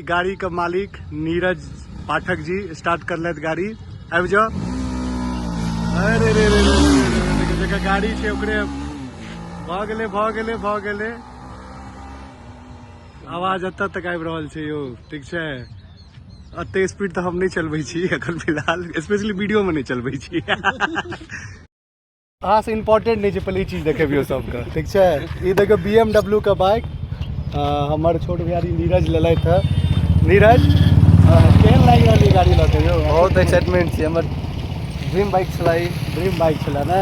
गाड़ी का मालिक नीरज पाठक जी स्टार्ट कर लेत गाड़ी आबि जाओ। अरे रे रे जगह गाड़ी छे ओकरे भ गेले आवाज एतऽ तक आबि रहल छै यौ, ठीक छै। अते स्पीड तो हम नहीं चलबै छी अखन फिलहाल, स्पेशली वीडियो में नहीं चलबै छी। अहाँ से इम्पोर्टेंट नहीं है, पहले ई चीज देखेबियो सबके, ठीक छै। ई देखो BMW का बाइक हमारे छोट भैयारी नीरज लेलथि है। नीरज केहन लागि रहल है गाड़ी लऽ के यौ? बहुत एक्साइटमेंट छै, हमर ड्रीम बाइक छला, ड्रीम बाइक छला ना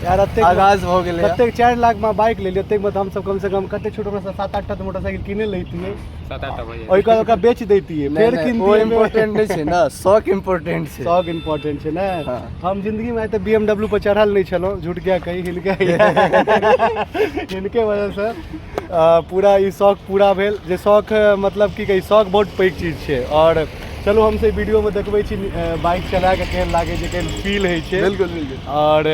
यार। अते आगाज हो गेलै, कते 4 लाख में बाइक ले लियो, में हम सब कम से कम कते छोट से 7-8 टा मोटरसाइकिल किने लेतिए, 7-8 भैया ओइ का बेच देतिए, फिर किन वो इम्पोर्टेंट नहीं छै ना, शौक इम्पोर्टेंट छै, शौक इम्पोर्टेंट छै ना। हम जिंदगी में तो BMW पर चढ़ल नहीं छलो, झूठ क्या कही, हिनके वजह से पूरा ई शौक पूरा भेल। जे शौक मतलब की कही, शौक बहुत पैघ चीज छै। और चलो हमसे वीडियो में देखबै छी बाइक चला के केहन लागे छै, केहन फील है छै। बिल्कुल बिल्कुल। और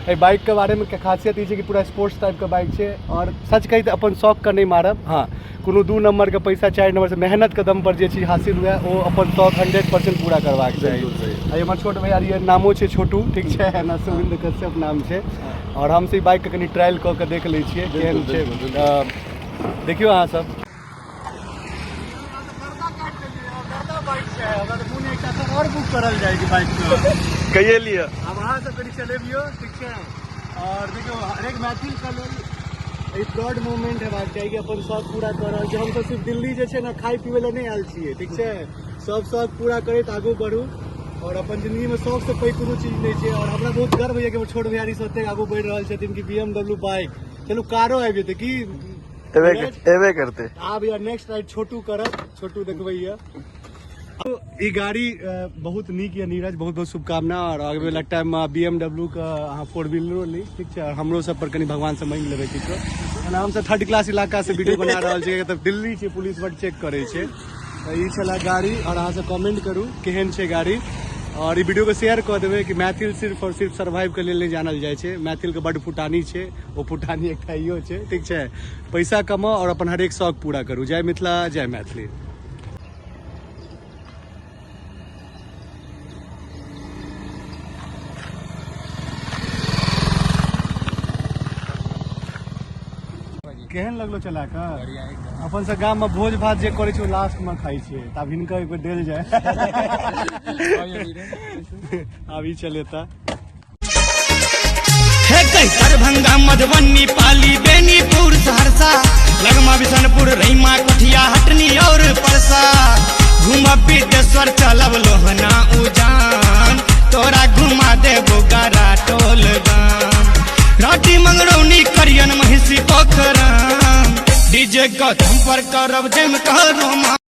ए बाइक के बारे में खासियत ई छै कि पूरा स्पोर्ट्स टाइप का बाइक छै। और सच कही तो अपन शौक का नहीं मारब, हाँ कोनो 2 नंबर के पैसा 4 नंबर से मेहनत के दम पर जे चीज हासिल हुआ वो अपन शौक 100% पूरा करवाक चाहिए। हमर छोट भैया ये नामो छै छोटू, ठीक छै ना, सुरेंद्र कश्यप नाम छै। और हम से बाइक के कनी ट्रायल कऽ के देख लै छियै केहन छै। देखियो अहाँ सब और बुक करल जाएगी बाइक कहिए लिए अब अहाँ सब कनी चलेबियो, ठीक छै। और देखियो हरेक मैथिल का लोग एक प्राउड मोमेंट हेबाक चाहिए कि अपन शौक पूरा कर रहल छै। हम तो सिर्फ दिल्ली जे छै ना खाई पीवे ला नहीं आयल छियै, ठीक छै। सब शौक पूरा करैत आगू बढ़ू और अपन जिंदगी में शौक से पैघ कोनो चीज नहीं छै। और हमरा बहुत गर्व होइए कि छोट भैयारी से ओते आगू बढ़ि रहल छथिन कि BMW बाइक, चलू कारो आबि जेतै की एबे करते। आब यार नेक्स्ट राइड छोटू करत, छोटू देखबै। तो ये गाड़ी बहुत नीक है नीरज, बहुत बहुत शुभकामना। और आगे वाला टाइम में BMW का अहाँ 4 व्हीलरो ली, ठीक है। और हमरो सब पर कनी भगवान से मांग लेबै, ठीक है। हम सब 3rd क्लास इलाका से वीडियो बना रहल छै, तब दिल्ली छै, पुलिस बड चेक करे छै। तो ई छला गाड़ी। और अहाँ सब कमेंट करू केहन छै गाड़ी। और ई वीडियो को शेयर कऽ देबै कि मैथिल सिर्फ और सिर्फ सर्वाइव के लेल नहीं जानल जाइ छै, मैथिल के बड फुटानी छै, वो फुटानी एकटा इहो छै, ठीक छै। पैसा कमाओ और अपन हरेक शौक पूरा करू। जय मिथिला, जय मैथिली। केहन लगलो चला कऽ? अपन से गाम में भोज भात जे करे छै लास्ट में खाई छै, तब हिनका एक बेर देल जाए। अभी चलेता हे दरभंगा, मधुबनी, पाली, बेनीपुर, सहरसा, लगमा, बिशनपुर, रैमा, कठिया, हटनी और परसा। घूमब विदेश्वर, चलब लोहना उजान, तोरा घुमा देबो गारा टोल गाम। राटी मंगरौनी, करियन, महिषी, पोखरम, डीजे कदम पर करब जम कह रोमा।